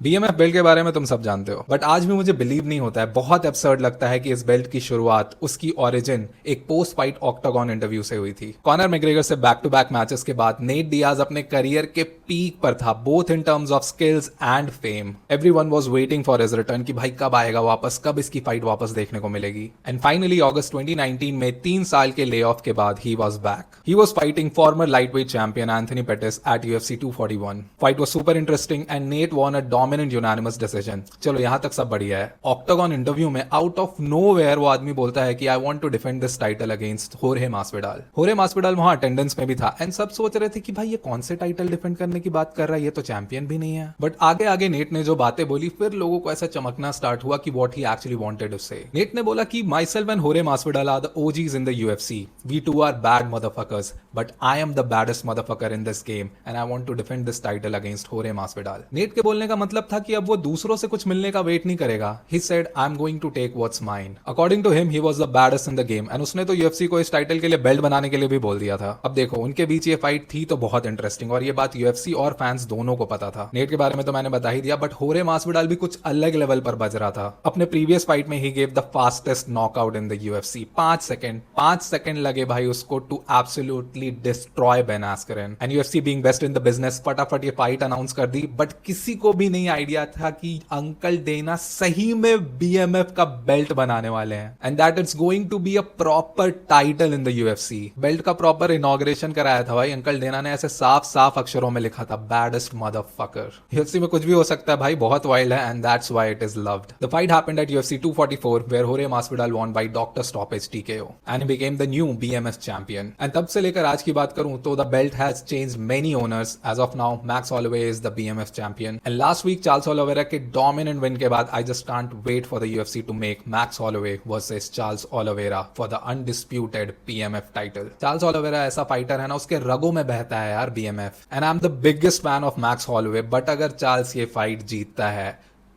BMF belt के बारे में तुम सब जानते हो, बट आज भी मुझे बिलीव नहीं होता है, बहुत एब्सर्ड लगता है कि इस बेल्ट की शुरुआत, उसकी ओरिजिन एक पोस्ट फाइट ऑक्टागन इंटरव्यू से हुई थी। कॉनर मैग्रेगर से बैक टू बैक मैचेस के बाद नेट डियाज अपने करियर के पीक पर था, both in terms of skills and fame. Everyone was waiting for his return कि भाई कब आएगा वापस, कब इसकी फाइट वापस देखने को मिलेगी। एंड फाइनली अगस्त 2019 में 3 साल के ले ऑफ के बाद he was back. He was fighting farmer lightweight champion Anthony patties eight UFC 241। Fight was super interesting and net von a dominant unanimous decision. चलो यहां तक सब बढ़िया है। ऑक्टागन इंटरव्यू में आउट ऑफ नोवेयर वो आदमी बोलता है कि आई want to defend this title against होर्हे मास्विडाल। होर्हे मास्विडाल वहां अटेंडेंस में भी था एंड सब सोच रहे थे कि भाई ये कौन से टाइटल डिफेंड करने की बात कर रहा है, ये तो चैंपियन भी नहीं है। बट आगे आगे नेट ने जो बातें बोली, फिर लोगों को ऐसा चमकना स्टार्ट हुआ कि what he actually wanted to say. Nate ने बोला कि माई सेल्फ एंड होर्हे Masvidal are the OGs in the UFC। We two are bad motherfuckers, but I am the baddest motherfucker in this game and I want to defend this title against होर्हे Masvidal. Nate के बोलने का मतलब था कि अब वो दूसरों से कुछ मिलने का वेट नहीं करेगा। He said, I'm going to take what's mine. According to him, he was the baddest in the game. And उसने तो UFC को इस टाइटल के लिए बेल्ट बनाने के लिए भी बोल दिया था। अब देखो उनके बीच ये फाइट थी तो बहुत इंटरेस्टिंग, और ये बात UFC और फैंस दोनों को पता था। नेट के बारे में तो मैंने बता ही दिया, बट होरे मास्विडाल भी कुछ अलग लेवल पर बज रहा था। अपने प्रीवियस फाइट में he gave the fastest knockout in the UFC। 5 second लगे भाई उसको to absolutely destroy Ben Askren. And UFC being best in the business फटाफट ये फाइट अनाउंस कर दी, बट किसी को भी नहीं आइडिया था कि अंकल डेना सही में BMF का बेल्ट बनाने वाले हैं and that it's going to be a proper title in the UFC। Belt का प्रॉपर इनॉग्रेशन कराया था भाई अंकल डेना ने, ऐसे साफ साफ अक्षरों में लिखा था बैडेस्ट मदरफकर। UFC में कुछ भी हो सकता है भाई, बहुत वाइल्ड है and that's why it is loved. The fight happened at UFC 244 where होरे Masvidal won by doctor stoppage TKO and he became the new BMF champion. And तब से लेकर आज की बात करूं तो the belt has changed many owners. As of now Max Holloway is the BMF champion and last week Charles Oliveira के dominant win के बाद I just can't wait for the UFC to make Max Holloway versus Charles Oliveira for the undisputed BMF title. Charles Oliveira ऐसा fighter है ना, उसके रगों में बहता है यार BMF, and I am the biggest fan of Max Holloway. But अगर चार्ल्स ये फाइट जीतता है,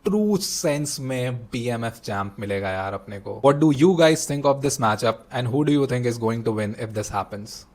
ट्रू सेंस में BMF चैंप मिलेगा यार अपने को। What do you guys think of this matchup and who do you think is going to win if this happens?